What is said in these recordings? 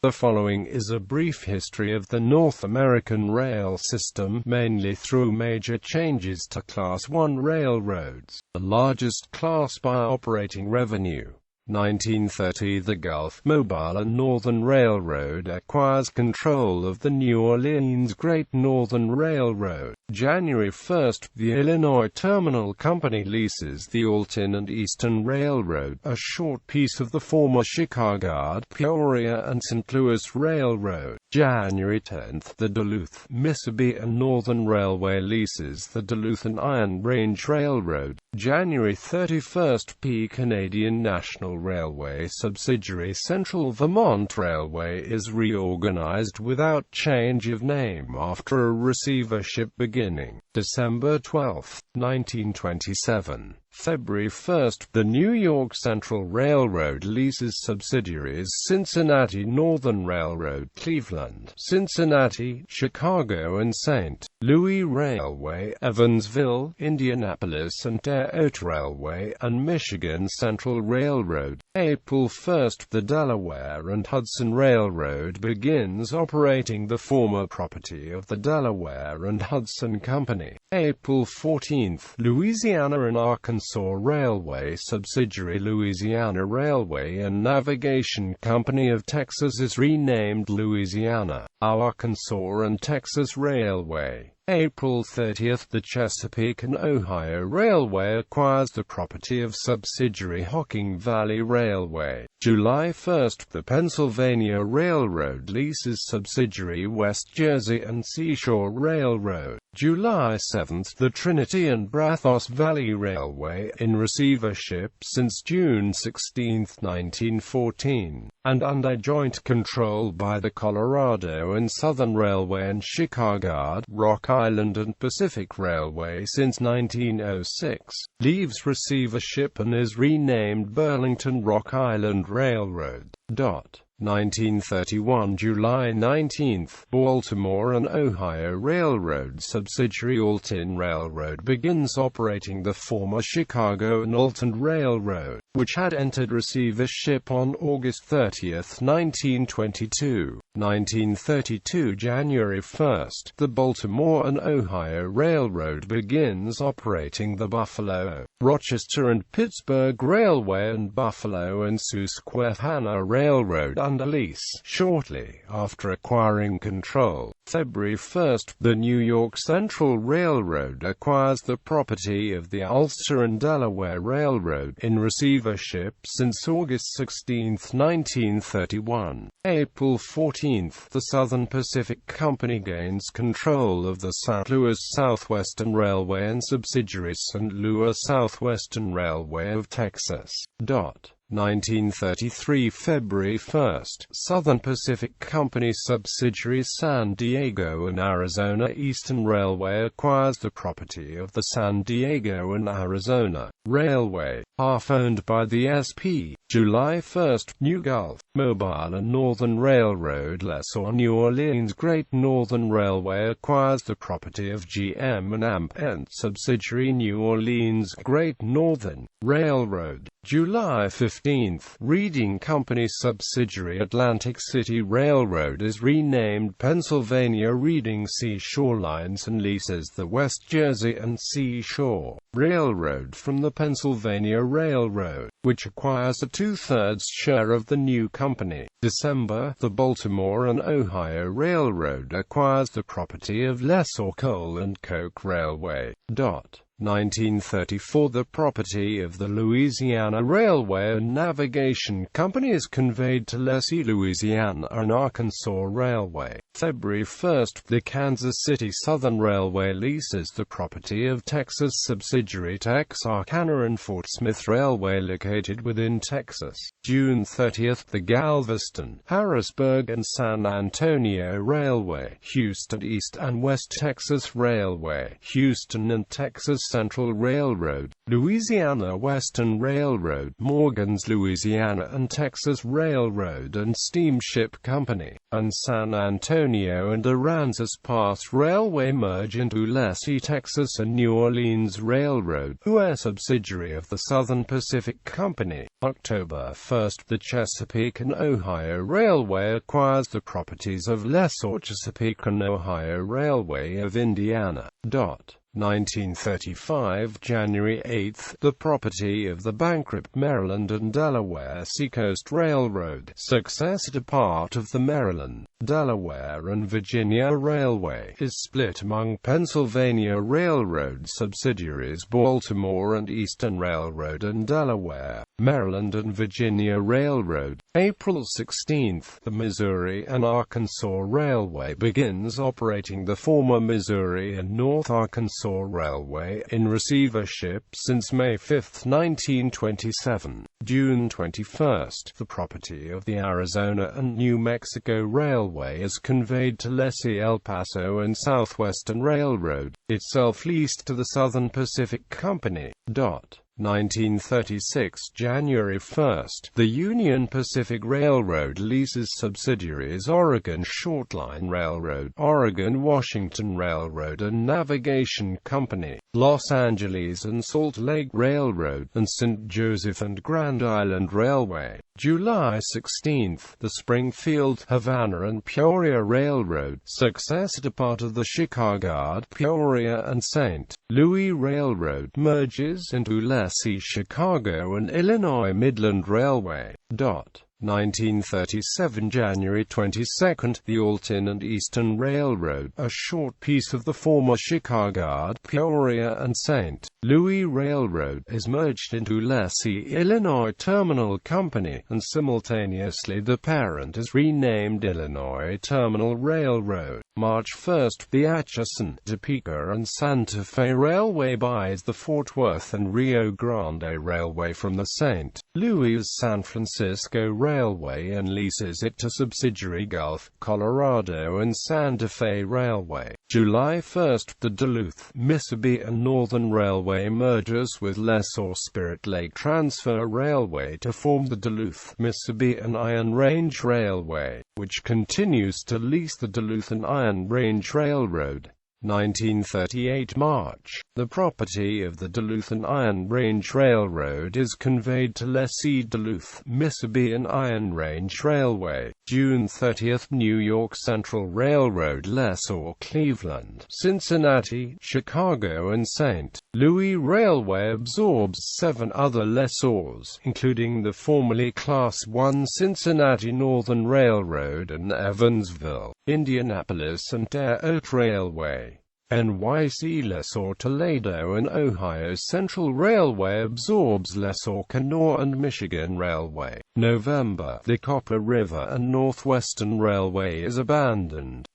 The following is a brief history of the North American rail system, mainly through major changes to Class I railroads, the largest class by operating revenue. 1930 – The Gulf, Mobile and Northern Railroad acquires control of the New Orleans Great Northern Railroad. January 1 – The Illinois Terminal Company leases the Alton and Eastern Railroad, a short piece of the former Chicago, Peoria and St. Louis Railroad. January 10 – The Duluth, Mississippi and Northern Railway leases the Duluth and Iron Range Railroad. January 31 – Canadian National Railway subsidiary Central Vermont Railway is reorganized without change of name after a receivership beginning. December 12, 1927. February 1 – The New York Central Railroad leases subsidiaries Cincinnati Northern Railroad, Cleveland, Cincinnati, Chicago and St. Louis Railway, Evansville, Indianapolis and Detroit Railway, and Michigan Central Railroad. April 1 – The Delaware and Hudson Railroad begins operating, the former property of the Delaware and Hudson Company. April 14 – Louisiana and Arkansas Railway subsidiary Louisiana Railway and Navigation Company of Texas is renamed Louisiana, Arkansas and Texas Railway. April 30 – The Chesapeake and Ohio Railway acquires the property of subsidiary Hocking Valley Railway. July 1 – The Pennsylvania Railroad leases subsidiary West Jersey and Seashore Railroad. July 7 – The Trinity and Brazos Valley Railway, in receivership since June 16, 1914, and under joint control by the Colorado and Southern Railway and Chicago, Rock Island and Pacific Railway since 1906, leaves receivership and is renamed Burlington Rock Island Railroad. 1931 July 19 – Baltimore and Ohio Railroad subsidiary Alton Railroad begins operating the former Chicago and Alton Railroad, which had entered receivership on August 30, 1922. 1932 January 1 – The Baltimore and Ohio Railroad begins operating the Buffalo, Rochester and Pittsburgh Railway and Buffalo and Susquehanna Railroad under lease, shortly after acquiring control. February 1 – The New York Central Railroad acquires the property of the Ulster and Delaware Railroad, in receivership since August 16, 1931. April 14 – The Southern Pacific Company gains control of the St. Louis Southwestern Railway and subsidiary St. Louis Southwestern Railway of Texas. 1933 February 1 – Southern Pacific Company subsidiary San Diego and Arizona Eastern Railway acquires the property of the San Diego and Arizona Railway, half owned by the SP. July 1 – New Gulf, Mobile and Northern Railroad lessor New Orleans Great Northern Railway acquires the property of GM and AMP and subsidiary New Orleans Great Northern Railroad. July 15 – Reading Company subsidiary Atlantic City Railroad is renamed Pennsylvania Reading Seashore Lines and leases the West Jersey and Seashore Railroad from the Pennsylvania Railroad, which acquires a 2/3 share of the new company. December – The Baltimore and Ohio Railroad acquires the property of lessor Coal and Coke Railway. 1934 – The property of the Louisiana Railway and Navigation Company is conveyed to lessee Louisiana and Arkansas Railway. February 1 – The Kansas City Southern Railway leases the property of Texas subsidiary Texarkana and Fort Smith Railway located within Texas. June 30 – The Galveston, Harrisburg and San Antonio Railway, Houston East and West Texas Railway, Houston and Texas Central Railroad, Louisiana Western Railroad, Morgan's Louisiana and Texas Railroad and Steamship Company, and San Antonio and Aransas Pass Railway merge into Lessee, Texas and New Orleans Railroad, who are a subsidiary of the Southern Pacific Company. October 1, the Chesapeake and Ohio Railway acquires the properties of lessor Chesapeake and Ohio Railway of Indiana. 1935 January 8, the property of the bankrupt Maryland and Delaware Seacoast Railroad, successor part of the Maryland, Delaware and Virginia Railway, is split among Pennsylvania Railroad subsidiaries Baltimore and Eastern Railroad and Delaware, Maryland and Virginia Railroad. April 16, the Missouri and Arkansas Railway begins operating the former Missouri and North Arkansas Railway, in receivership since May 5, 1927. June 21, the property of the Arizona and New Mexico Railway is conveyed to Lessee El Paso and Southwestern Railroad, itself leased to the Southern Pacific Company. 1936 January 1, the Union Pacific Railroad leases subsidiaries Oregon Shortline Railroad, Oregon-Washington Railroad and Navigation Company, Los Angeles and Salt Lake Railroad, and St. Joseph and Grand Island Railway. July 16, the Springfield, Havana and Peoria Railroad, successor to part of the Chicago, Peoria and St. Louis Railroad, merges into Lessee Chicago and Illinois Midland Railway. 1937 January 22, the Alton and Eastern Railroad, a short piece of the former Chicago, Peoria and St. Louis Railroad, is merged into Lessee, Illinois Terminal Company, and simultaneously the parent is renamed Illinois Terminal Railroad. March 1, the Atchison, Topeka and Santa Fe Railway buys the Fort Worth and Rio Grande Railway from the St. Louis San Francisco Railway and leases it to subsidiary Gulf, Colorado and Santa Fe Railway. July 1, the Duluth, Mississippi and Northern Railway merges with lessor Spirit Lake Transfer Railway to form the Duluth, Mississippi and Iron Range Railway, which continues to lease the Duluth and Iron Range Railroad. 1938 March, the property of the Duluth and Iron Range Railroad is conveyed to Lessee Duluth, Mississippi and Iron Range Railway. June 30, New York Central Railroad lessor Cleveland, Cincinnati, Chicago and St. Louis Railway absorbs 7 other lessors, including the formerly Class I Cincinnati Northern Railroad and Evansville, Indianapolis and Terre Haute Railway. NYC lessor Toledo and Ohio Central Railway absorbs lessor Kanawha and Michigan Railway. November, the Copper River and Northwestern Railway is abandoned.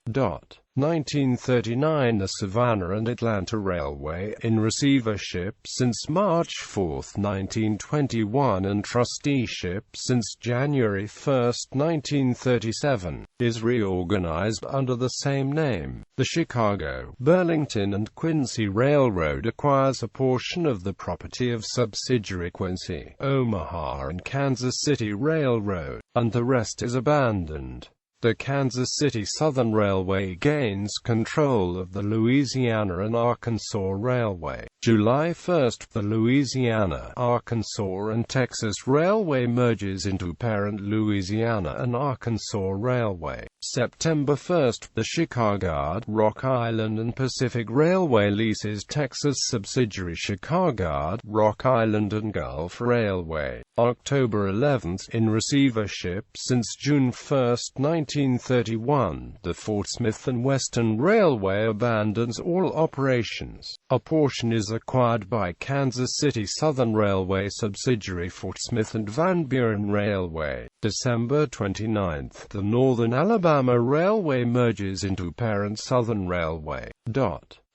1939 The Savannah and Atlanta Railway, in receivership since March 4, 1921 and trusteeship since January 1, 1937, is reorganized under the same name. The Chicago, Burlington and Quincy Railroad acquires a portion of the property of subsidiary Quincy, Omaha and Kansas City Railroad, and the rest is abandoned. The Kansas City Southern Railway gains control of the Louisiana and Arkansas Railway. July 1, the Louisiana, Arkansas and Texas Railway merges into parent Louisiana and Arkansas Railway. September 1, the Chicago, Rock Island and Pacific Railway leases Texas subsidiary Chicago, Rock Island and Gulf Railway. October 11, in receivership since June 1, 1931, the Fort Smith and Western Railway abandons all operations. A portion is acquired by Kansas City Southern Railway subsidiary Fort Smith and Van Buren Railway. December 29, the Northern Alabama Railway merges into parent Southern Railway.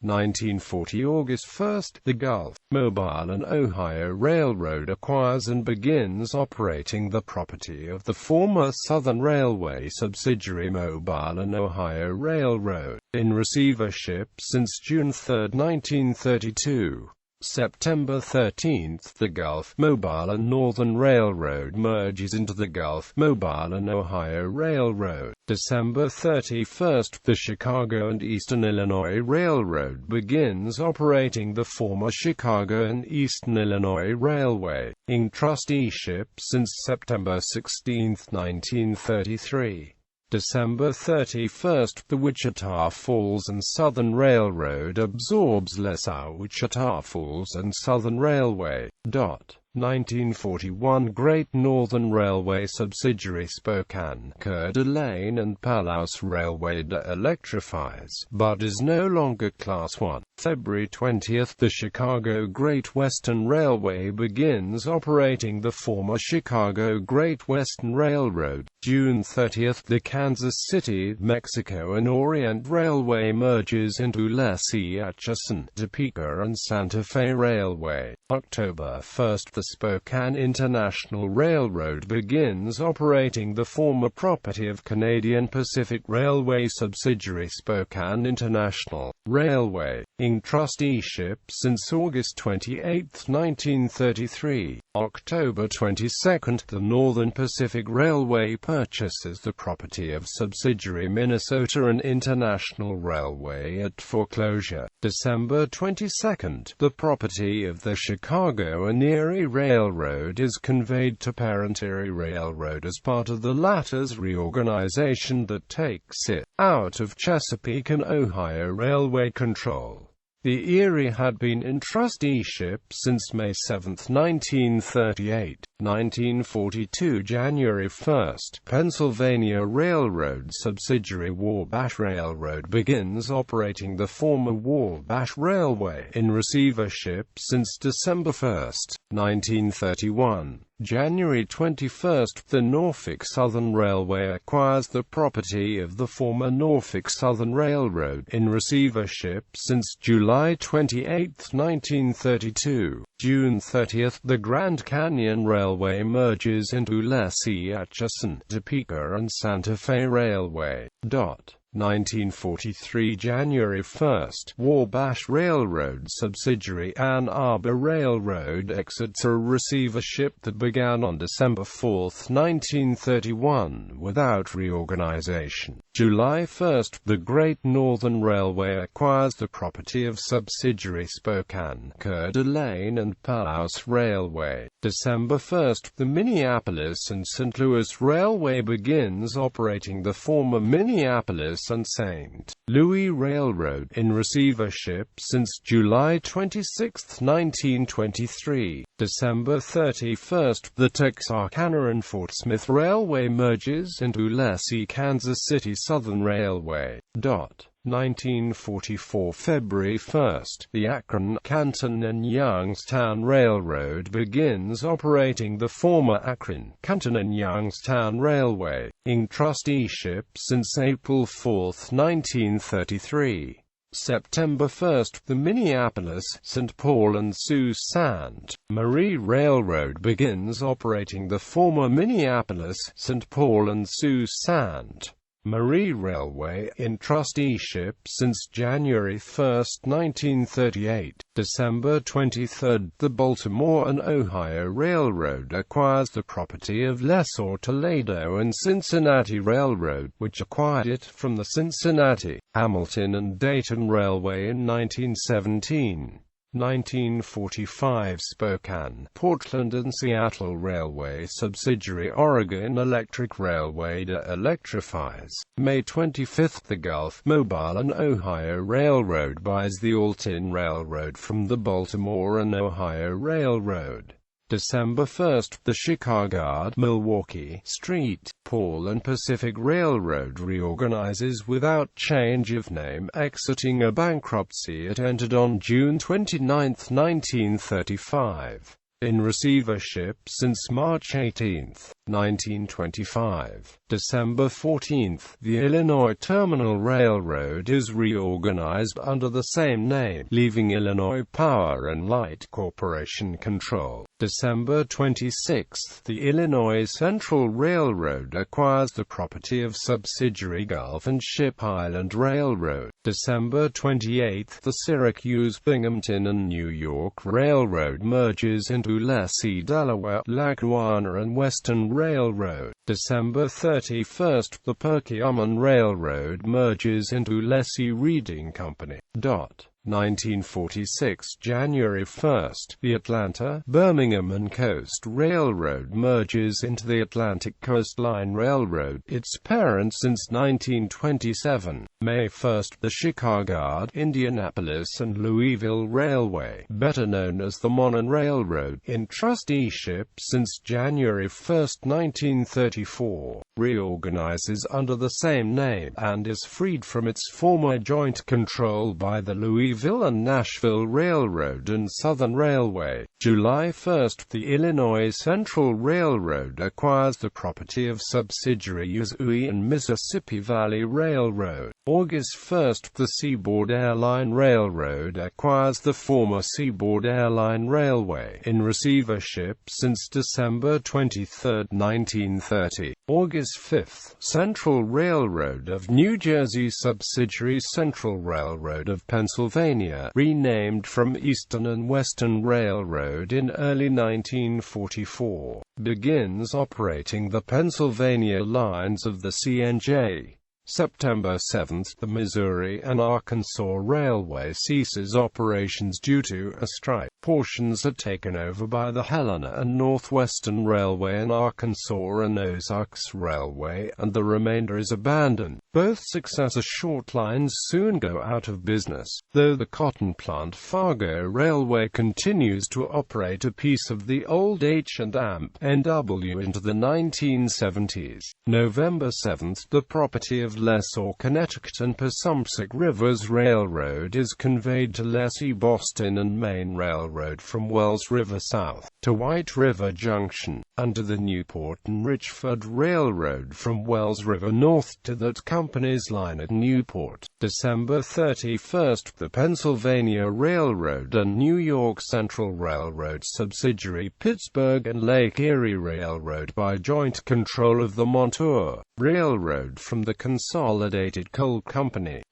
1940 August 1, the Gulf, Mobile and Ohio Railroad acquires and begins operating the property of the former Southern Railway subsidiary Mobile and Ohio Railroad, in receivership since June 3, 1932. September 13, the Gulf, Mobile and Northern Railroad merges into the Gulf, Mobile and Ohio Railroad. December 31, the Chicago and Eastern Illinois Railroad begins operating the former Chicago and Eastern Illinois Railway, in trusteeship since September 16, 1933. December 31, the Wichita Falls and Southern Railroad absorbs LaSalle Wichita Falls and Southern Railway. 1941 Great Northern Railway subsidiary Spokane, Coeur d'Alene and Palouse Railway electrifies, but is no longer Class 1. February 20, the Chicago Great Western Railway begins operating the former Chicago Great Western Railroad. June 30, the Kansas City, Mexico and Orient Railway merges into LaSalle Atchison, Topeka and Santa Fe Railway. October 1, the Spokane International Railroad begins operating the former property of Canadian Pacific Railway subsidiary Spokane International Railway, in trusteeship since August 28, 1933. October 22, the Northern Pacific Railway purchases the property of subsidiary Minnesota and International Railway at foreclosure. December 22, the property of the Chicago and Erie Railroad is conveyed to parent Erie Railroad as part of the latter's reorganization that takes it out of Chesapeake and Ohio Railway control. The Erie had been in trusteeship since May 7, 1938. 1942 January 1, Pennsylvania Railroad subsidiary Wabash Railroad begins operating the former Wabash Railway, in receivership since December 1, 1931. January 21, the Norfolk Southern Railway acquires the property of the former Norfolk Southern Railroad, in receivership since July 28, 1932. June 30, the Grand Canyon Railway merges into LaSalle Atchison, Topeka and Santa Fe Railway. 1943 January 1, Wabash Railroad subsidiary Ann Arbor Railroad exits a receivership that began on December 4, 1931, without reorganization. July 1, the Great Northern Railway acquires the property of subsidiary Spokane, Coeur d'Alene and Palouse Railway. December 1, the Minneapolis and St. Louis Railway begins operating the former Minneapolis and St. Louis Railroad, in receivership since July 26, 1923. December 31, the Texarkana and Fort Smith Railway merges into LaSalle Kansas City Southern Railway. 1944 February 1, the Akron, Canton and Youngstown Railroad begins operating the former Akron, Canton and Youngstown Railway, in trusteeship since April 4, 1933. September 1, the Minneapolis, St. Paul and Sault Ste. Marie Railroad begins operating the former Minneapolis, St. Paul and Sault Ste. Marie Railway, in trusteeship since January 1, 1938. December 23, the Baltimore and Ohio Railroad acquires the property of LaSalle Toledo and Cincinnati Railroad, which acquired it from the Cincinnati, Hamilton and Dayton Railway in 1917. 1945 Spokane, Portland and Seattle Railway subsidiary Oregon Electric Railway electrifies. May 25, the Gulf, Mobile and Ohio Railroad buys the Alton Railroad from the Baltimore and Ohio Railroad. December 1, the Chicago, Milwaukee, St. Paul and Pacific Railroad reorganizes without change of name, exiting a bankruptcy it entered on June 29, 1935. in receivership since March 18, 1925. December 14, the Illinois Terminal Railroad is reorganized under the same name, leaving Illinois Power and Light Corporation control. December 26, the Illinois Central Railroad acquires the property of subsidiary Gulf and Ship Island Railroad. December 28, the Syracuse, Binghamton and New York Railroad merges into lessee Delaware, Lackawanna and Western Railroad. December 31, the Perkiomen Railroad merges into lessee Reading Company. 1946 January 1, the Atlanta, Birmingham and Coast Railroad merges into the Atlantic Coast Line Railroad, its parent since 1927. May 1, the Chicago, Indianapolis and Louisville Railway, better known as the Monon Railroad, in trusteeship since January 1, 1934, reorganizes under the same name, and is freed from its former joint control by the Louisville and Nashville Railroad and Southern Railway. July 1, the Illinois Central Railroad acquires the property of subsidiary Missouri and Mississippi Valley Railroad. August 1, the Seaboard Airline Railroad acquires the former Seaboard Airline Railway, in receivership since December 23, 1930. August 5, Central Railroad of New Jersey subsidiary Central Railroad of Pennsylvania, renamed from Eastern and Western Railroad in early 1944, begins operating the Pennsylvania lines of the CNJ. September 7, the Missouri and Arkansas Railway ceases operations due to a strike. Portions are taken over by the Helena and Northwestern Railway and Arkansas and Ozarks Railway, and the remainder is abandoned. Both successor short lines soon go out of business, though the cotton plant Fargo Railway continues to operate a piece of the old H&M NW into the 1970s. November 7, the property of lessor Connecticut and Passumpsic Rivers Railroad is conveyed to lessee Boston and Maine Railroad from Wells River south to White River Junction, and to the Newport and Richford Railroad from Wells River north to that company's line at Newport. December 31, the Pennsylvania Railroad and New York Central Railroad subsidiary Pittsburgh and Lake Erie Railroad by joint control of the Montour Railroad from the Consolidated Coal Company.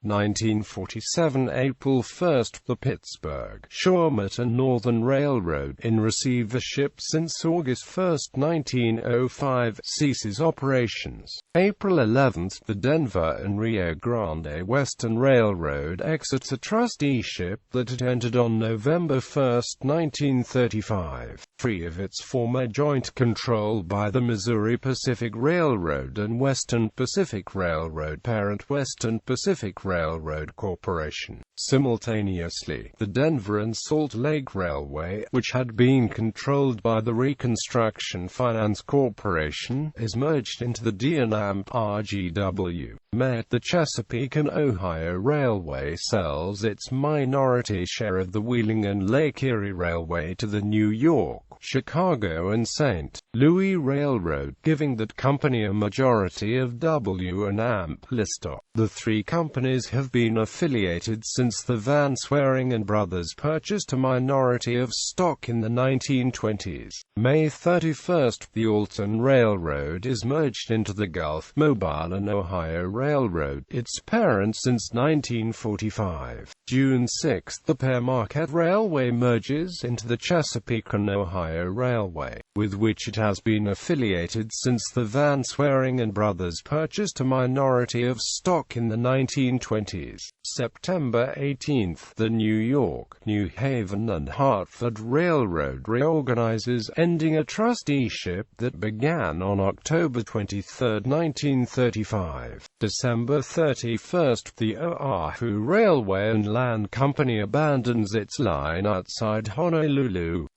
1947 April 1, the Pittsburgh, Shawmut and Northern Railroad, in receivership since August 1, 1905, ceases operations. April 11, the Denver and Rio Grande Western Railroad exits a trusteeship that it entered on November 1, 1935, free of its former joint control by the Missouri Pacific Railroad and Western Pacific Railroad parent Western Pacific Railroad Corporation. Simultaneously, the Denver and Salt Lake Railway, which had been controlled by the Reconstruction Finance Corporation, is merged into the D&M RGW. May, the Chesapeake and Ohio Railway sells its minority share of the Wheeling and Lake Erie Railway to the New York, Chicago and St. Louis Railroad, giving that company a majority of W&M stock. The three companies have been affiliated since the Van Swearingen brothers purchased a minority of stock in the 1920s. May 31, the Alton Railroad is merged into the Gulf, Mobile and Ohio Railroad, its parent since 1945. June 6, the Pear Marquette Railway merges into the Chesapeake and Ohio Railway, with which it has been affiliated since the Van Swearingen brothers purchased a minority of stock in the 1920s. September 18, the New York, New Haven and Hartford Railroad reorganizes, ending a trusteeship that began on October 23, 1935. December 31, the Oahu Railway and Land Company abandons its line outside Honolulu.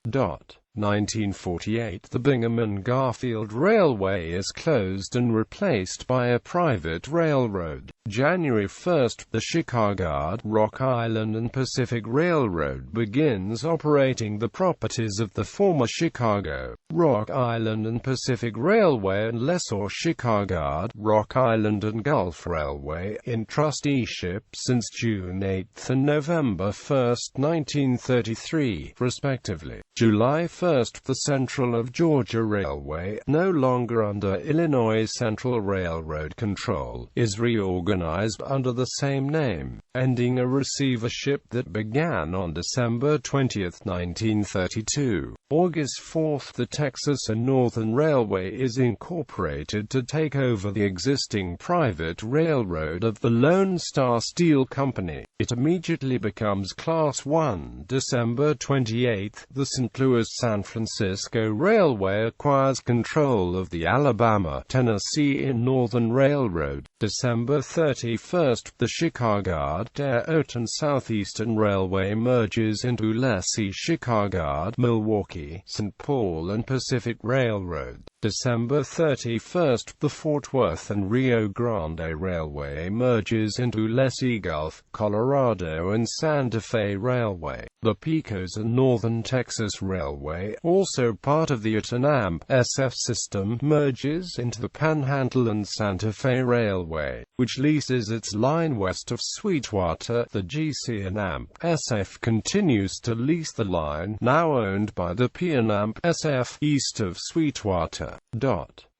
1948, the Bingham and Garfield Railway is closed and replaced by a private railroad. January 1, the Chicago, Rock Island and Pacific Railroad begins operating the properties of the former Chicago, Rock Island and Pacific Railway and lessor Chicago, Rock Island and Gulf Railway in trusteeship since June 8 and November 1, 1933, respectively. July 1, the Central of Georgia Railway, no longer under Illinois Central Railroad control, is reorganized under the same name, ending a receivership that began on December 20, 1932. August 4, the Texas and Northern Railway is incorporated to take over the existing private railroad of the Lone Star Steel Company. It immediately becomes Class 1. December 28, the St. Louis-San Francisco Railway acquires control of the Alabama-Tennessee and Northern Railroad. December 31, the Chicago, Alton Southeastern Railway merges into lessee Chicago, Milwaukee, St. Paul and Pacific Railroad. December 31, the Fort Worth and Rio Grande Railway merges into lessee Gulf, Colorado and Santa Fe Railway. The Pecos and Northern Texas Railway, also part of the UTANAMP SF system, merges into the Panhandle and Santa Fe Railway, which leases its line west of Sweetwater. The GC&AMP SF continues to lease the line, now owned by the PNAMP SF, east of Sweetwater.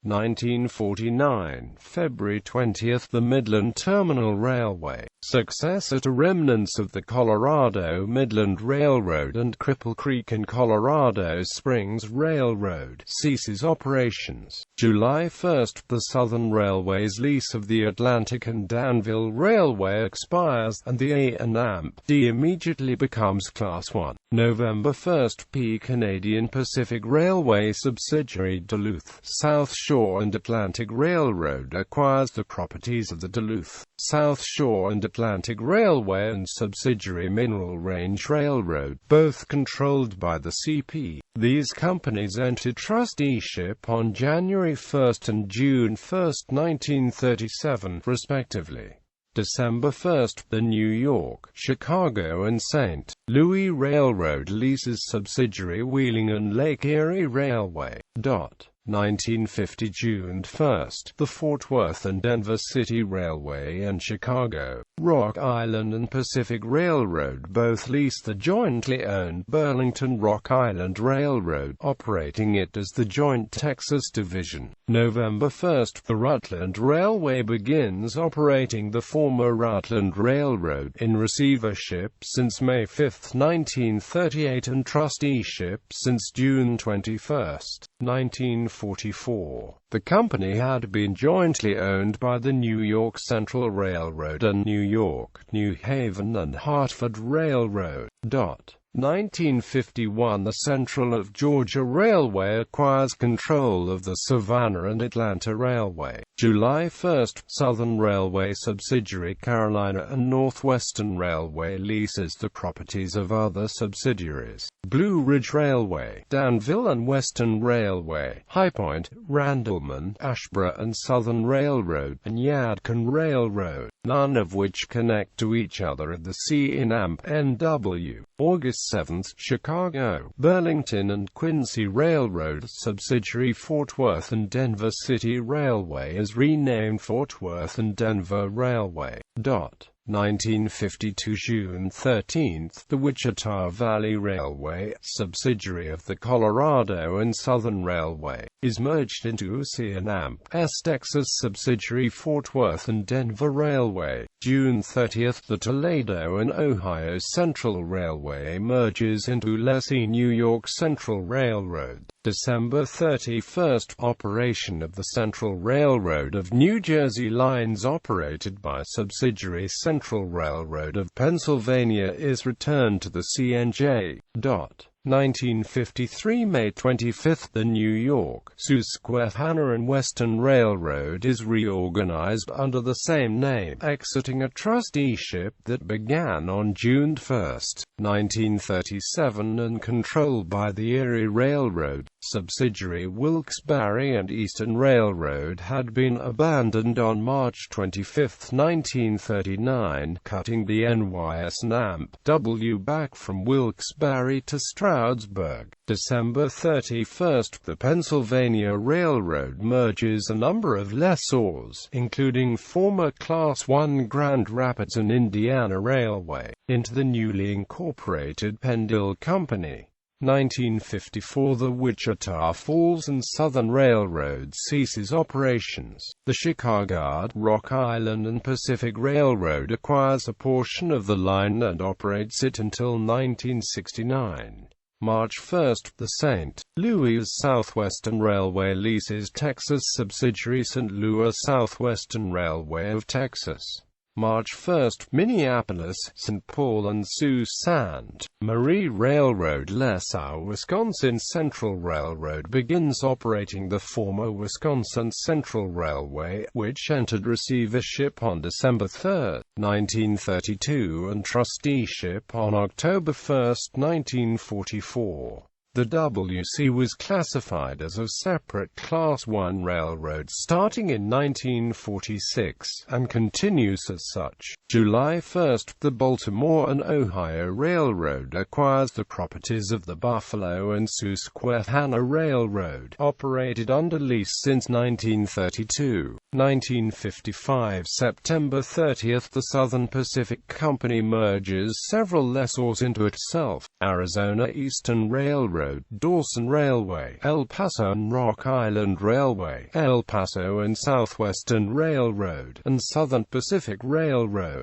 1949, February 20, the Midland Terminal Railway, successor to remnants of the Colorado Midland Railroad and Cripple Creek and Colorado Springs Railroad, ceases operations. July 1, the Southern Railway's lease of the Atlantic and Danville Railway expires, and the A&AMP-D immediately becomes Class 1. November 1, P. Canadian Pacific Railway subsidiary Duluth, South Shore and Atlantic Railroad acquires the properties of the Duluth, South Shore and Atlantic Railway and subsidiary Mineral Range Railroad, both controlled by the CP. These companies entered trusteeship on January 1 and June 1, 1937, respectively. December 1, the New York, Chicago and St. Louis Railroad leases subsidiary Wheeling and Lake Erie Railway. 1950 June 1, the Fort Worth and Denver City Railway and Chicago, Rock Island and Pacific Railroad both lease the jointly owned Burlington Rock Island Railroad, operating it as the Joint Texas Division. November 1, the Rutland Railway begins operating the former Rutland Railroad, in receivership since May 5, 1938 and trusteeship since June 21, 1944. The company had been jointly owned by the New York Central Railroad and New York, New Haven and Hartford Railroad. 1951 The Central of Georgia Railway acquires control of the Savannah and Atlanta Railway. July 1, Southern Railway subsidiary Carolina and Northwestern Railway leases the properties of other subsidiaries. Blue Ridge Railway, Danville and Western Railway, High Point, Randleman, Ashboro and Southern Railroad, and Yadkin Railroad, none of which connect to each other at the C&AMP NW. August 7, Chicago, Burlington and Quincy Railroad subsidiary Fort Worth and Denver City Railway is renamed Fort Worth and Denver Railway. 1952 June 13, the Wichita Valley Railway, subsidiary of the Colorado and Southern Railway, is merged into C&AMP Texas subsidiary Fort Worth and Denver Railway. June 30, the Toledo and Ohio Central Railway merges into lessee New York Central Railroad. December 31, operation of the Central Railroad of New Jersey lines operated by subsidiary Central Railroad of Pennsylvania is returned to the CNJ. 1953 May 25. The New York, Susquehanna and Western Railroad is reorganized under the same name, exiting a trusteeship that began on June 1, 1937 and controlled by the Erie Railroad. Subsidiary Wilkes-Barre and Eastern Railroad had been abandoned on March 25, 1939, cutting the NYS-NAMP-W back from Wilkes-Barre to Stroudsburg. December 31, the Pennsylvania Railroad merges a number of lessors, including former Class I Grand Rapids and Indiana Railway, into the newly incorporated Pendle Company. 1954 The Wichita Falls and Southern Railroad ceases operations. The Chicago, Rock Island and Pacific Railroad acquires a portion of the line and operates it until 1969. March 1, the St. Louis Southwestern Railway leases Texas subsidiary St. Louis Southwestern Railway of Texas. March 1, Minneapolis, St. Paul and Sault Ste. Marie Railroad Lessau Wisconsin Central Railroad begins operating the former Wisconsin Central Railway, which entered receivership on December 3, 1932 and trusteeship on October 1, 1944. The WC was classified as a separate Class I railroad starting in 1946, and continues as such. July 1, the Baltimore and Ohio Railroad acquires the properties of the Buffalo and Susquehanna Railroad, operated under lease since 1932. 1955 September 30, the Southern Pacific Company merges several lessors into itself: Arizona Eastern Railroad, Dawson Railway, El Paso and Rock Island Railway, El Paso and Southwestern Railroad, and Southern Pacific Railroad.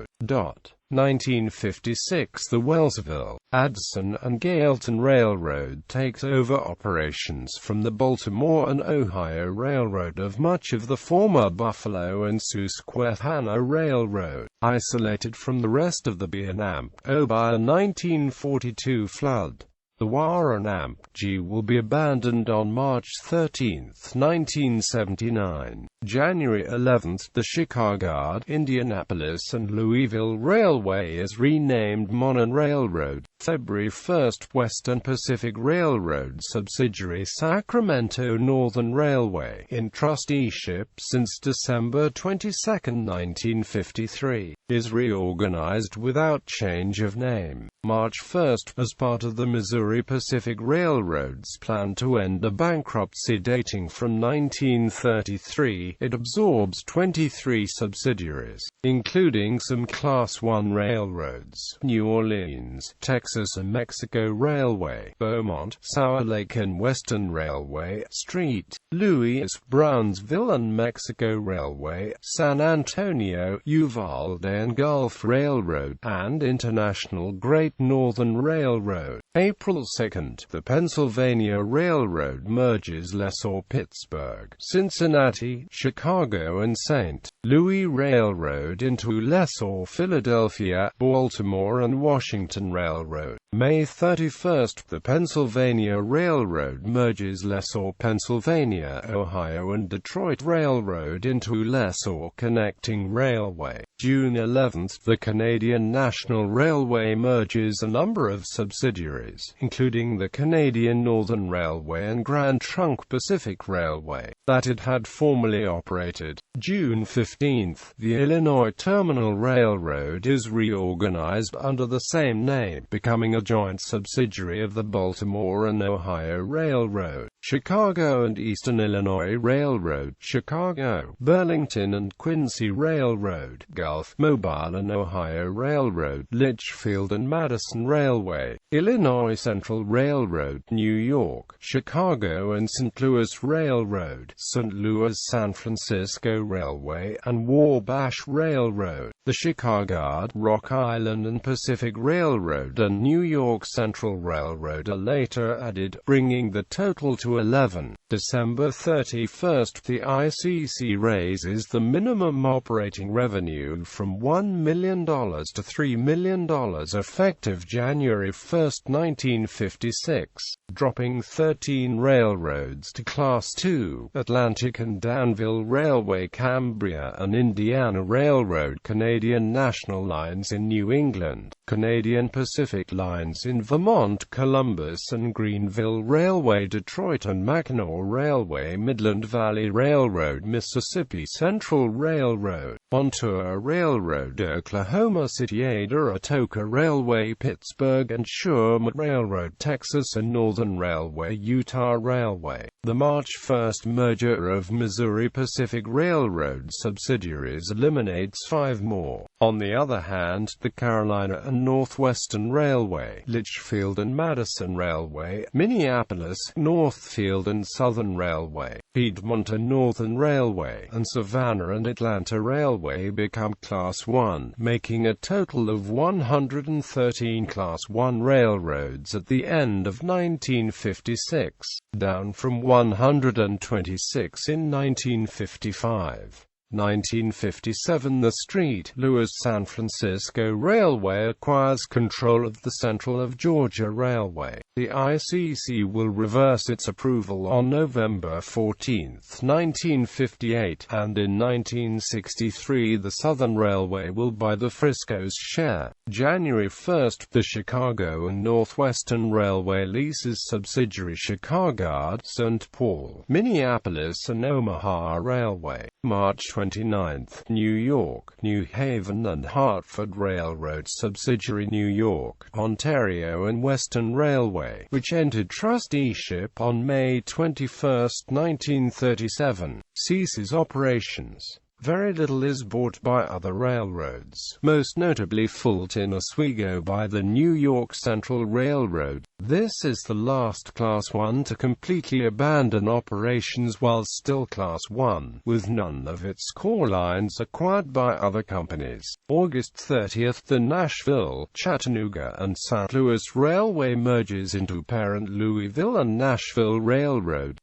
1956 The Wellsville, Addison and Alton Railroad takes over operations from the Baltimore and Ohio Railroad of much of the former Buffalo and Susquehanna Railroad, isolated from the rest of the B&AMP-O by a 1942 flood. The WAR&AMP-G will be abandoned on March 13, 1979. January 11, the Chicago, Indianapolis and Louisville Railway is renamed Monon Railroad. February 1, Western Pacific Railroad subsidiary Sacramento Northern Railway, in trusteeship since December 22, 1953, is reorganized without change of name. March 1, as part of the Missouri Pacific Railroad's plan to end a bankruptcy dating from 1933, it absorbs 23 subsidiaries, including some Class I railroads: New Orleans, Texas and Mexico Railway, Beaumont, Sour Lake and Western Railway, St. Louis, Brownsville and Mexico Railway, San Antonio, Uvalde and Gulf Railroad, and International Great Northern Railroad. April 2, the Pennsylvania Railroad merges lessor Pittsburgh, Cincinnati, Chicago and St. Louis Railroad into lessor Philadelphia, Baltimore and Washington Railroad. May 31, the Pennsylvania Railroad merges lessor Pennsylvania, Ohio and Detroit Railroad into lessor Connecting Railway. June 11, the Canadian National Railway merges a number of subsidiaries, including the Canadian Northern Railway and Grand Trunk Pacific Railway, that it had formerly operated. June 15, the Illinois Terminal Railroad is reorganized under the same name, becoming a joint subsidiary of the Baltimore and Ohio Railroad. Chicago and Eastern Illinois Railroad, Chicago, Burlington and Quincy Railroad, Gulf, Mobile and Ohio Railroad, Litchfield and Madison Railway, Illinois Central Railroad, New York, Chicago and St. Louis Railroad, St. Louis San Francisco Railway, and Wabash Railroad. The Chicago, Rock Island and Pacific Railroad and New York Central Railroad are later added, bringing the total to 11. December 31. The ICC raises the minimum operating revenue from $1 million to $3 million effective January 1, 1956, dropping 13 railroads to Class II: Atlantic and Danville Railway, Cambria and Indiana Railroad, Canadian National Lines in New England, Canadian Pacific Lines in Vermont, Columbus and Greenville Railway, Detroit and Mackinac Railway, Midland Valley Railroad, Mississippi Central Railroad, Montour Railroad, Oklahoma City, Ada, Atoka Railway, Pittsburgh and Sherman Railroad, Texas and Northern Railway, Utah Railway. The March 1 merger of Missouri Pacific Railroad subsidiaries eliminates 5 more. On the other hand, the Carolina and Northwestern Railway, Litchfield and Madison Railway, Minneapolis, Northfield and Southern Railway, Piedmont and Northern Railway, and Savannah and Atlanta Railway become Class 1, making a total of 113 Class 1 railroads at the end of 1956, down from 126 in 1955. 1957 The St. Louis San Francisco Railway acquires control of the Central of Georgia Railway. The ICC will reverse its approval on November 14, 1958, and in 1963 the Southern Railway will buy the Frisco's share. January 1, the Chicago and Northwestern Railway leases subsidiary Chicago, St. Paul, Minneapolis and Omaha Railway. March 29, New York, New Haven and Hartford Railroad subsidiary New York, Ontario and Western Railway, which entered trusteeship on May 21, 1937, ceases operations. Very little is bought by other railroads, most notably Fulton Oswego by the New York Central Railroad. This is the last Class 1 to completely abandon operations while still Class 1, with none of its core lines acquired by other companies. August 30, the Nashville, Chattanooga and St. Louis Railway merges into parent Louisville and Nashville Railroad.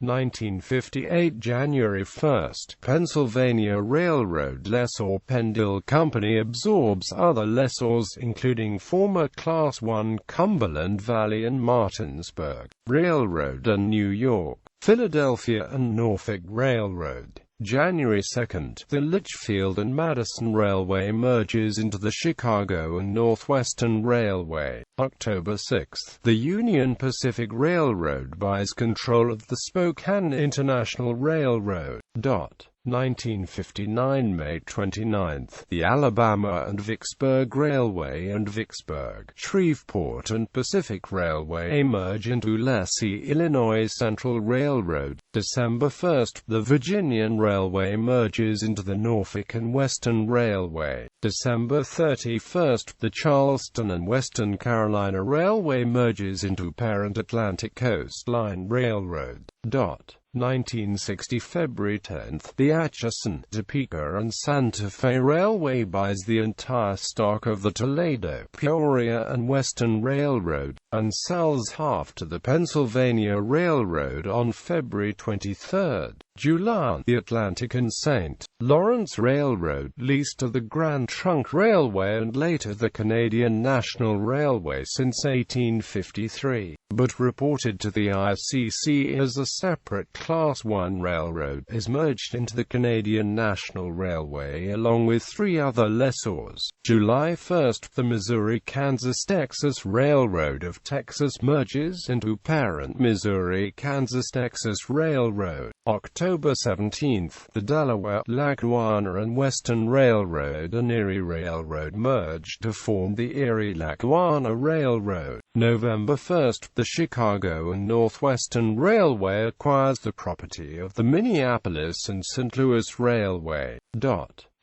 1958 January 1, Pennsylvania Railroad lessor Pendle Company absorbs other lessors including former Class 1 Cumberland Valley and Martinsburg Railroad and New York, Philadelphia and Norfolk Railroad. January 2, the Litchfield and Madison Railway merges into the Chicago and Northwestern Railway. October 6, the Union Pacific Railroad buys control of the Spokane International Railroad. 1959 May 29, the Alabama and Vicksburg Railway and Vicksburg, Shreveport and Pacific Railway merge into Lassie, Illinois Central Railroad. December 1, the Virginian Railway merges into the Norfolk and Western Railway. December 31, the Charleston and Western Carolina Railway merges into parent Atlantic Coast Line Railroad. 1960 February 10, the Atchison, Topeka and Santa Fe Railway buys the entire stock of the Toledo, Peoria and Western Railroad, and sells half to the Pennsylvania Railroad on February 23. July, the Atlantic and St. Lawrence Railroad, leased to the Grand Trunk Railway and later the Canadian National Railway since 1853, but reported to the ICC as a separate Class 1 railroad, is merged into the Canadian National Railway along with 3 other lessors. July 1, the Missouri-Kansas-Texas Railroad of Texas merges into parent Missouri-Kansas-Texas Railroad. October 17, the Delaware, Lackawanna and Western Railroad and Erie Railroad merge to form the Erie-Lackawanna Railroad. November 1, the Chicago and Northwestern Railway acquires the property of the Minneapolis and St. Louis Railway.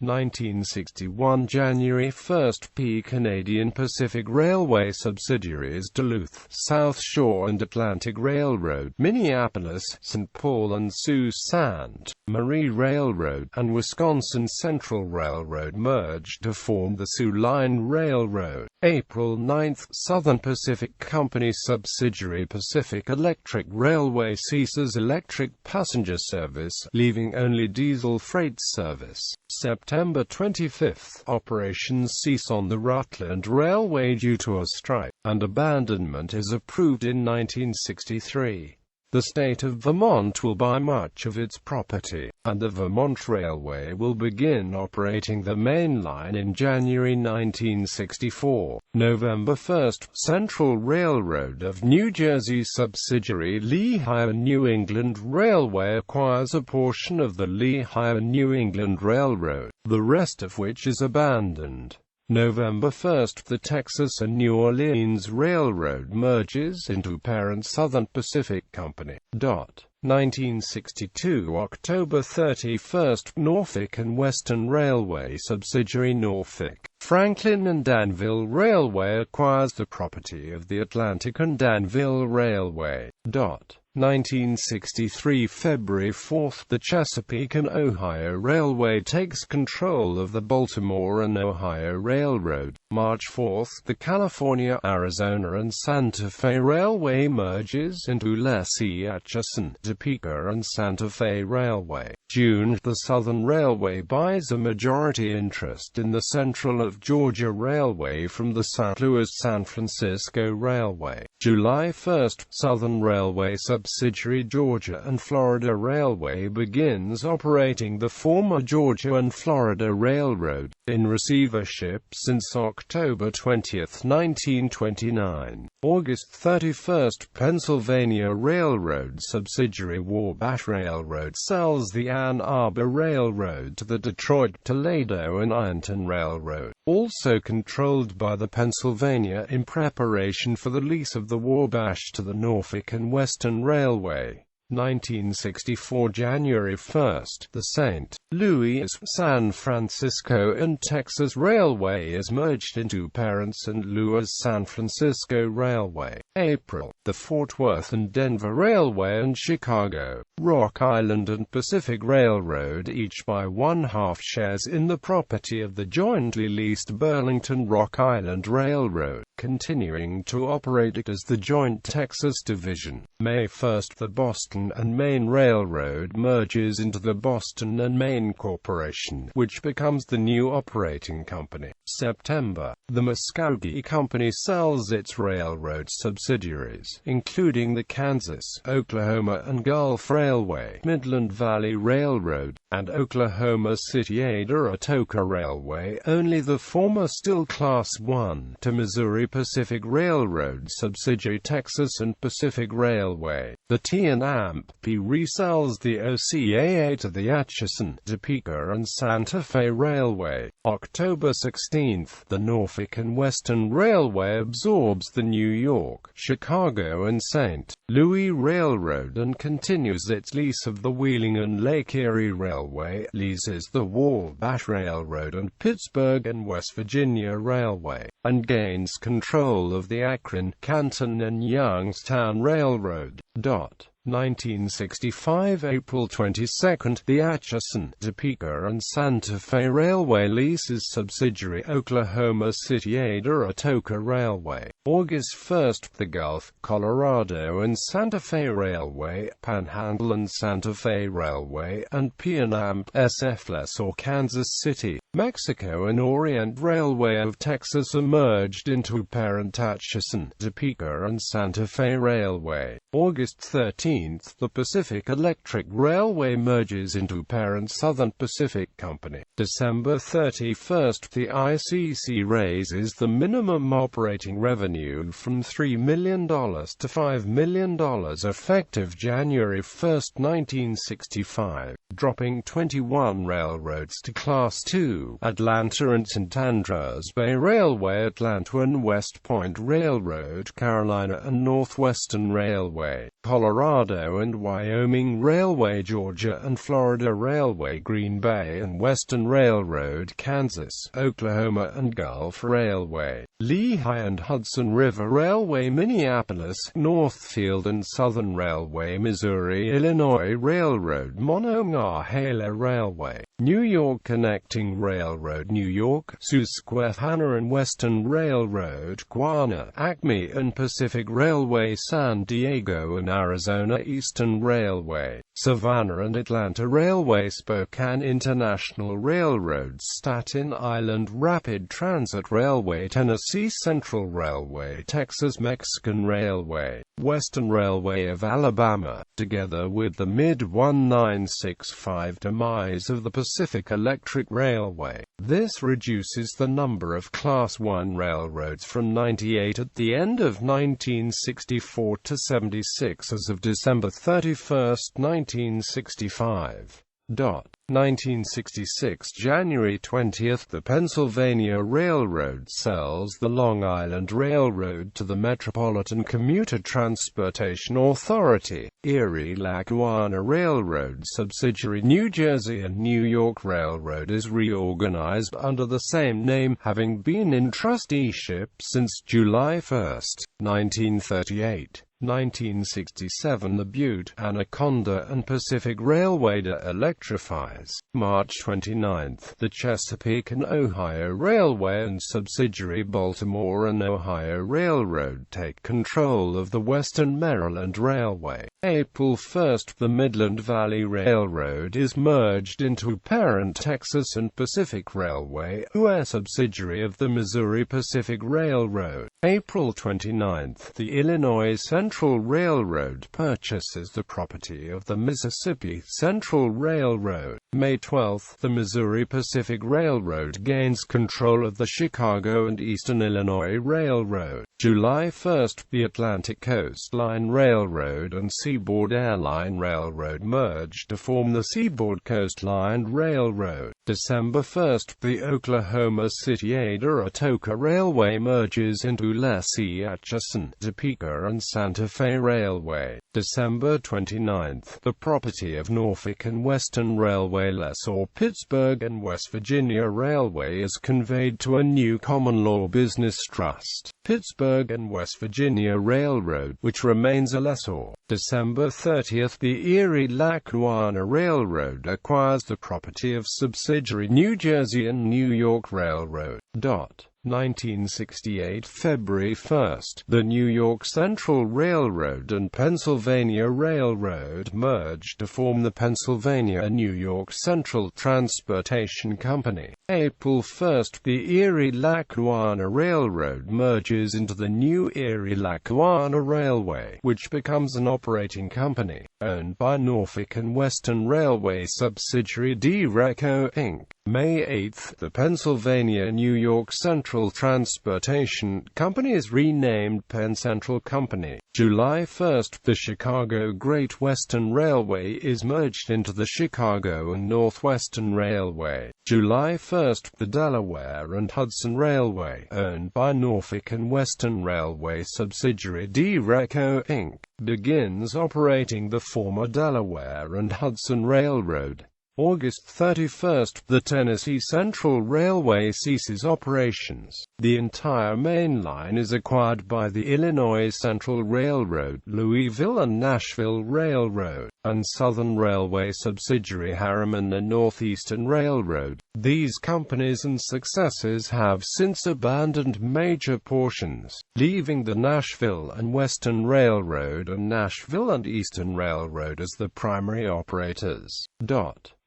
1961 January 1, Canadian Pacific Railway subsidiaries Duluth, South Shore and Atlantic Railroad, Minneapolis, St. Paul and Sault Ste. Marie Railroad, and Wisconsin Central Railroad merge to form the Soo Line Railroad. April 9, Southern Pacific Pacific Company subsidiary Pacific Electric Railway ceases electric passenger service, leaving only diesel freight service. September 25, operations cease on the Rutland Railway due to a strike, and abandonment is approved in 1963. The state of Vermont will buy much of its property, and the Vermont Railway will begin operating the main line in January 1964. November 1, Central Railroad of New Jersey subsidiary Lehigh New England Railway acquires a portion of the Lehigh New England Railroad, the rest of which is abandoned. November 1, the Texas and New Orleans Railroad merges into parent Southern Pacific Company. 1962 October 31, Norfolk and Western Railway subsidiary Norfolk, Franklin and Danville Railway acquires the property of the Atlantic and Danville Railway. 1963 February 4, the Chesapeake and Ohio Railway takes control of the Baltimore and Ohio Railroad. March 4, the California, Arizona and Santa Fe Railway merges into Lessee Atchison, Topeka and Santa Fe Railway. June, the Southern Railway buys a majority interest in the Central of Georgia Railway from the St. Louis-San Francisco Railway. July 1, Southern Railway subsidiary Georgia and Florida Railway begins operating the former Georgia and Florida Railroad, in receivership since October 20, 1929. August 31, Pennsylvania Railroad subsidiary Wabash Railroad sells the Ann Arbor Railroad to the Detroit, Toledo and Ironton Railroad, also controlled by the Pennsylvania, in preparation for the lease of the Wabash to the Norfolk and Western Railway. 1964 January 1, the St. Louis, San Francisco and Texas Railway is merged into parent St. Louis San Francisco Railway. April, the Fort Worth and Denver Railway and Chicago, Rock Island and Pacific Railroad each buy 1/2 shares in the property of the jointly leased Burlington Rock Island Railroad, continuing to operate it as the Joint Texas Division. May 1, the Boston and Maine Railroad merges into the Boston and Maine Corporation, which becomes the new operating company. September, the Muskogee Company sells its railroad subsidiaries, including the Kansas, Oklahoma and Gulf Railway, Midland Valley Railroad, and Oklahoma City-Ada-Atoka Railway, only the former still Class I, to Missouri Pacific Railroad subsidiary Texas and Pacific Railway. The T&AMP resells the OCAA to the Atchison, Topeka and Santa Fe Railway. October 16, the Norfolk and Western Railway absorbs the New York, Chicago and St. Louis Railroad and continues its lease of the Wheeling and Lake Erie Railway, leases the Wabash Railroad and Pittsburgh and West Virginia Railway, and gains control of the Akron, Canton and Youngstown Railroad. 1965 April 22, the Atchison, Topeka and Santa Fe Railway leases subsidiary Oklahoma City-Ada-Atoka Railway. August 1, the Gulf, Colorado and Santa Fe Railway, Panhandle and Santa Fe Railway, and P&AMP SF or Kansas City, Mexico and Orient Railway of Texas are merged into parent Atchison, Topeka and Santa Fe Railway. August 13, the Pacific Electric Railway merges into parent Southern Pacific Company. December 31, the ICC raises the minimum operating revenue from $3 million to $5 million effective January 1, 1965, dropping 21 railroads to Class II, Atlanta and St. Andrews Bay Railway, Atlanta and West Point Railroad, Carolina and Northwestern Railway, Colorado and Wyoming Railway, Georgia and Florida Railway, Green Bay and Western Railroad, Kansas, Oklahoma and Gulf Railway, Lehigh and Hudson River Railway, Minneapolis, Northfield and Southern Railway, Missouri, Illinois Railroad, Monongahela Railway, New York Connecting Railroad, New York, Susquehanna and Western Railroad, Guana, Acme and Pacific Railway, San Diego and Arizona Eastern Railway, Savannah and Atlanta Railway, Spokane International Railroad, Staten Island Rapid Transit Railway, Tennessee Central Railway, Texas Mexican Railway, Western Railway of Alabama, together with the mid-1965 demise of the Pacific Electric Railway. This reduces the number of Class I railroads from 98 at the end of 1964 to 76 as of December 31, 1965. 1966 January 20, the Pennsylvania Railroad sells the Long Island Railroad to the Metropolitan Commuter Transportation Authority. Erie-Lackawanna Railroad subsidiary, New Jersey and New York Railroad, is reorganized under the same name, having been in trusteeship since July 1, 1938. 1967 The Butte, Anaconda and Pacific Railway electrifies. March 29 The Chesapeake and Ohio Railway and subsidiary Baltimore and Ohio Railroad take control of the Western Maryland Railway. April 1 The Midland Valley Railroad is merged into parent Texas and Pacific Railway, a subsidiary of the Missouri Pacific Railroad. April 29 The Illinois Central Railroad purchases the property of the Mississippi Central Railroad. May 12 The Missouri Pacific Railroad gains control of the Chicago and Eastern Illinois Railroad. July 1 The Atlantic Coast Line Railroad and Seaboard Airline Railroad merge to form the Seaboard Coast Line Railroad. December 1 The Oklahoma City Ada Atoka Railway merges into Lessee Atchison, Topeka and Santa Fe Railway. December 29 The property of Norfolk and Western Railway lessor Pittsburgh and West Virginia Railway is conveyed to a new common law business trust, Pittsburgh and West Virginia Railroad, which remains a lessor. December 30 The Erie-Lackawanna Railroad acquires the property of subsidiary New Jersey and New York Railroad. 1968 February 1 The New York Central Railroad and Pennsylvania Railroad merge to form the Pennsylvania and New York Central Transportation Company. April 1 The Erie-Lackawanna Railroad merges into the new Erie-Lackawanna Railway, which becomes an operating company, owned by Norfolk and Western Railway subsidiary DRECO Inc. May 8 The Pennsylvania New York Central Transportation Company is renamed Penn Central Company. July 1 The Chicago Great Western Railway is merged into the Chicago and Northwestern Railway. July 1 The Delaware and Hudson Railway, owned by Norfolk and Western Railway subsidiary DRECO Inc., begins operating the former Delaware and Hudson Railroad. August 31 The Tennessee Central Railway ceases operations. The entire main line is acquired by the Illinois Central Railroad, Louisville and Nashville Railroad, and Southern Railway subsidiary Harriman and Northeastern Railroad. These companies and successors have since abandoned major portions, leaving the Nashville and Western Railroad and Nashville and Eastern Railroad as the primary operators.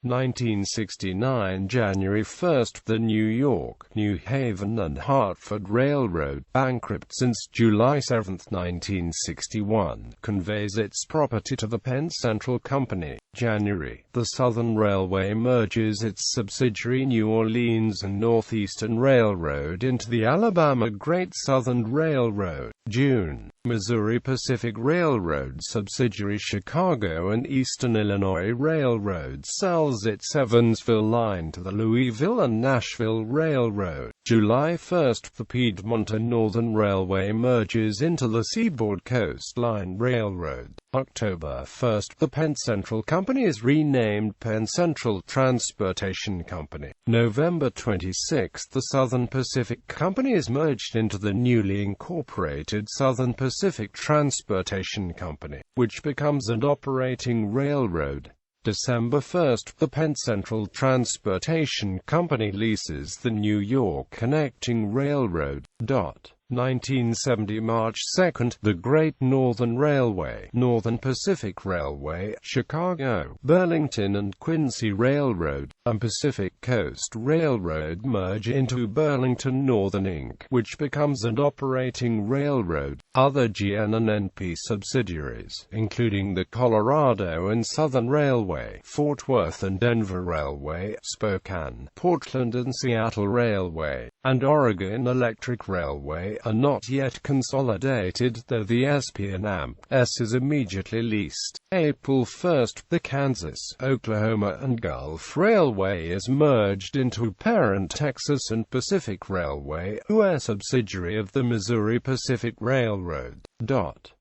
1969 January 1 The New York, New Haven and Hartford Railroad, bankrupt since July 7, 1961, conveys its property to the Penn Central Company. January, the Southern Railway merges its subsidiary New Orleans and Northeastern Railroad into the Alabama Great Southern Railroad. June, Missouri Pacific Railroad subsidiary Chicago and Eastern Illinois Railroad sells its Evansville line to the Louisville and Nashville Railroad. July 1 The Piedmont and Northern Railway merges into the Seaboard Coast Line Railroad. October 1 The Penn Central Company is renamed Penn Central Transportation Company. November 26 The Southern Pacific Company is merged into the newly incorporated Southern Pacific Transportation Company, which becomes an operating railroad. December 1, the Penn Central Transportation Company leases the New York Connecting Railroad. 1970 March 2, the Great Northern Railway, Northern Pacific Railway, Chicago, Burlington and Quincy Railroad, and Pacific Coast Railroad merge into Burlington Northern Inc., which becomes an operating railroad. Other GN and NP subsidiaries, including the Colorado and Southern Railway, Fort Worth and Denver Railway, Spokane, Portland and Seattle Railway, and Oregon Electric Railway, are not yet consolidated, though the SP and AMP-S is immediately leased. April 1, the Kansas, Oklahoma and Gulf Railway is merged into parent Texas and Pacific Railway, a subsidiary of the Missouri Pacific Railroad.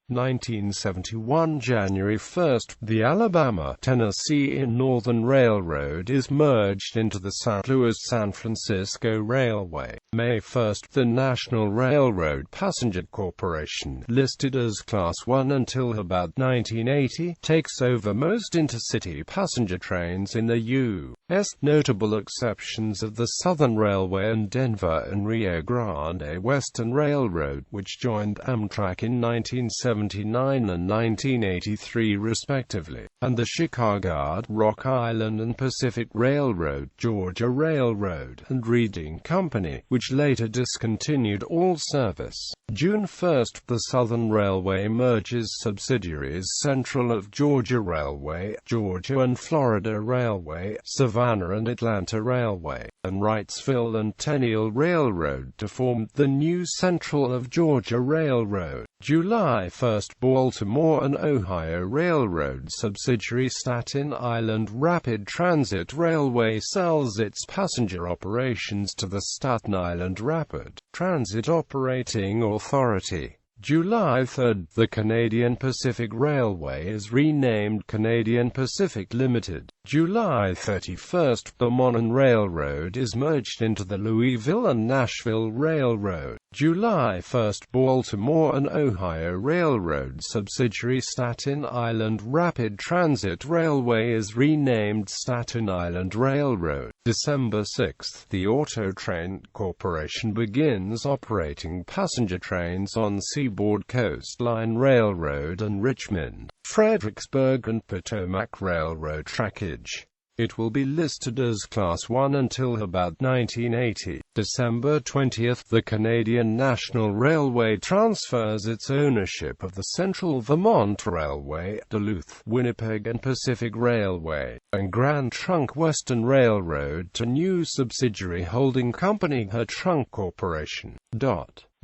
1971 January 1, the Alabama-Tennessee Northern Railroad is merged into the St. Louis-San Francisco Railway. May 1, the National Railroad Passenger Corporation, listed as Class I until about 1980, takes over most intercity passenger trains in the U.S. Notable exceptions are the Southern Railway and Denver and Rio Grande Western Railroad, which joined Amtrak in 1979 and 1983 respectively, and the Chicago, Rock Island and Pacific Railroad, Georgia Railroad, and Reading Company, which later discontinued all service. June 1, the Southern Railway merges subsidiaries Central of Georgia Railway, Georgia and Florida Railway, Savannah and Atlanta Railway, and Wrightsville and Tenniel Railroad to form the new Central of Georgia Railroad. July 1, Baltimore and Ohio Railroad subsidiary Staten Island Rapid Transit Railway sells its passenger operations to the Staten Island Rapid Transit Operating Authority. July 3, the Canadian Pacific Railway is renamed Canadian Pacific Limited. July 31, the Monon Railroad is merged into the Louisville and Nashville Railroad. July 1, Baltimore and Ohio Railroad subsidiary Staten Island Rapid Transit Railway is renamed Staten Island Railroad. December 6, the Auto Train Corporation begins operating passenger trains on Seaboard Coastline Railroad and Richmond, Fredericksburg and Potomac Railroad trackage. It will be listed as Class I until about 1980. December 20, the Canadian National Railway transfers its ownership of the Central Vermont Railway, Duluth, Winnipeg and Pacific Railway, and Grand Trunk Western Railroad to new subsidiary holding company Her Trunk Corporation.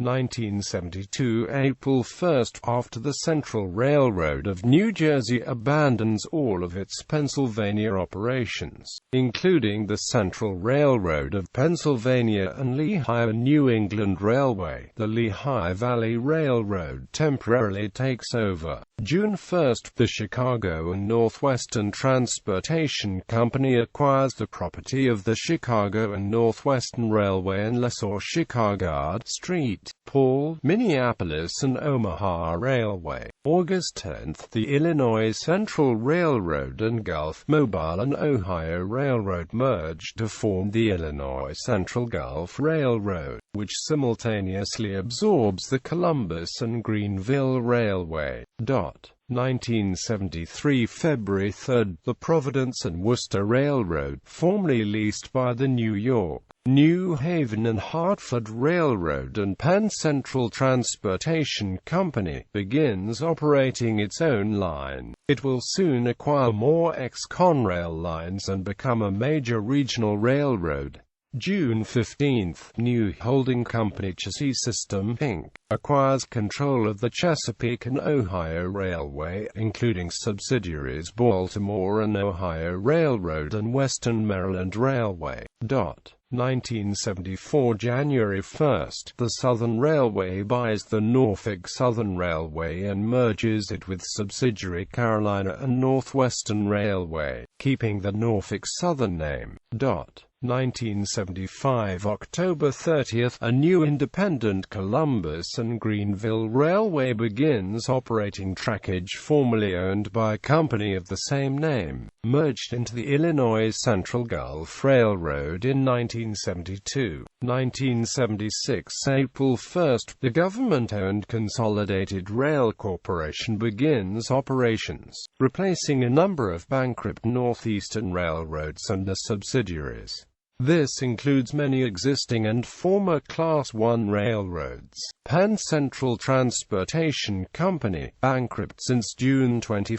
1972 April 1, after the Central Railroad of New Jersey abandons all of its Pennsylvania operations, including the Central Railroad of Pennsylvania and Lehigh and New England Railway, the Lehigh Valley Railroad temporarily takes over. June 1, the Chicago and Northwestern Transportation Company acquires the property of the Chicago and Northwestern Railway and lessor Chicago, St. Paul, Minneapolis and Omaha Railway. August 10, the Illinois Central Railroad and Gulf, Mobile and Ohio Railroad merge to form the Illinois Central Gulf Railroad, which simultaneously absorbs the Columbus and Greenville Railway. 1973 February 3, the Providence and Worcester Railroad, formerly leased by the New York, New Haven and Hartford Railroad and Penn Central Transportation Company, begins operating its own line. It will soon acquire more ex-Conrail lines and become a major regional railroad. June 15, new holding company Chassis System, Inc. acquires control of the Chesapeake and Ohio Railway, including subsidiaries Baltimore and Ohio Railroad and Western Maryland Railway. 1974 January 1, the Southern Railway buys the Norfolk Southern Railway and merges it with subsidiary Carolina and Northwestern Railway, keeping the Norfolk Southern name. 1975 October 30, a new independent Columbus and Greenville Railway begins operating. Trackage formerly owned by a company of the same name, merged into the Illinois Central Gulf Railroad in 1972. 1976 April 1, the government-owned Consolidated Rail Corporation begins operations, replacing a number of bankrupt Northeastern railroads and their subsidiaries. This includes many existing and former Class I railroads. Penn Central Transportation Company, bankrupt since June 21,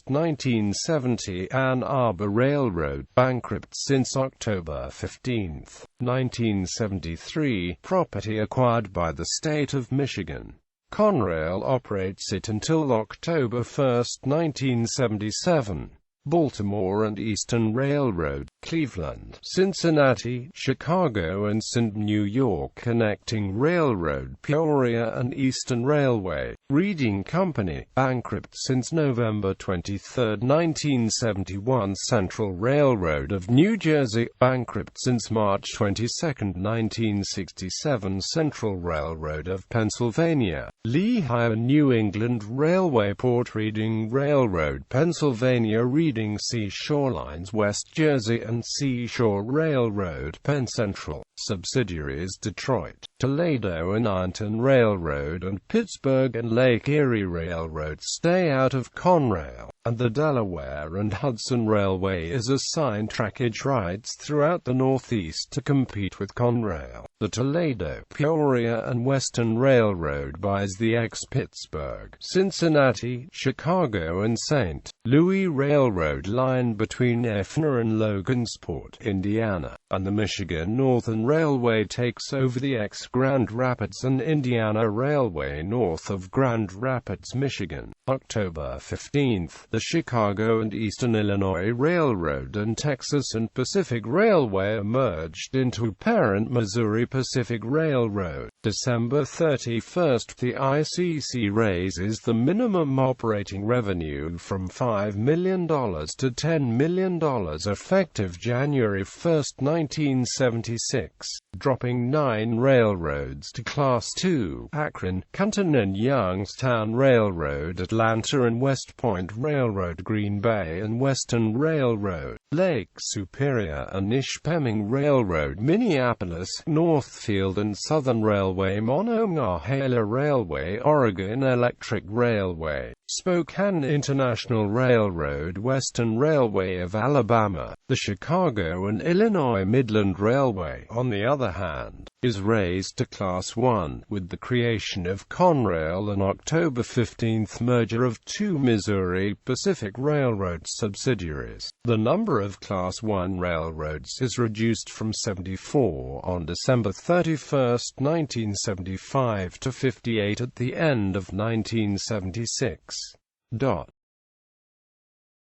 1970. Ann Arbor Railroad, bankrupt since October 15, 1973. Property acquired by the state of Michigan. Conrail operates it until October 1, 1977. Baltimore and Eastern Railroad, Cleveland, Cincinnati, Chicago and St. New York Connecting Railroad. Peoria and Eastern Railway, Reading Company, bankrupt since November 23, 1971. Central Railroad of New Jersey, bankrupt since March 22, 1967. Central Railroad of Pennsylvania, Lehigh and New England Railway. Port Reading Railroad, Pennsylvania. Reading Seashore Lines, West Jersey and Seashore Railroad. Penn Central subsidiaries Detroit, Toledo and Alton Railroad and Pittsburgh and Lake Erie Railroad stay out of Conrail, and the Delaware and Hudson Railway is assigned trackage rights throughout the Northeast to compete with Conrail. The Toledo, Peoria and Western Railroad buys the ex-Pittsburgh, Cincinnati, Chicago and St. Louis Railroad line between Effner and Logansport, Indiana, and the Michigan Northern Railway takes over the ex-Grand Rapids and Indiana Railway north of Grand Rapids, Michigan. October 15, the Chicago and Eastern Illinois Railroad and Texas and Pacific Railway are merged into parent Missouri Pacific Railroad. December 31, the ICC raises the minimum operating revenue from $5 million to $10 million effective January 1, 1976, dropping 9 railroads to Class II: Akron, Canton and Youngstown Railroad, Atlanta and West Point Railroad, Green Bay and Western Railroad, Lake Superior and Ishpeming Railroad, Minneapolis, Northfield and Southern Railway, Monongahela Railway, Oregon Electric Railway, Spokane International Railroad, Western Railway of Alabama. The Chicago and Illinois Midland Railway, on the other hand, is raised to Class I, with the creation of Conrail and October 15 merger of 2 Missouri Pacific Railroad subsidiaries. The number of Class I railroads is reduced from 74 on December 31, 1975 to 58 at the end of 1976.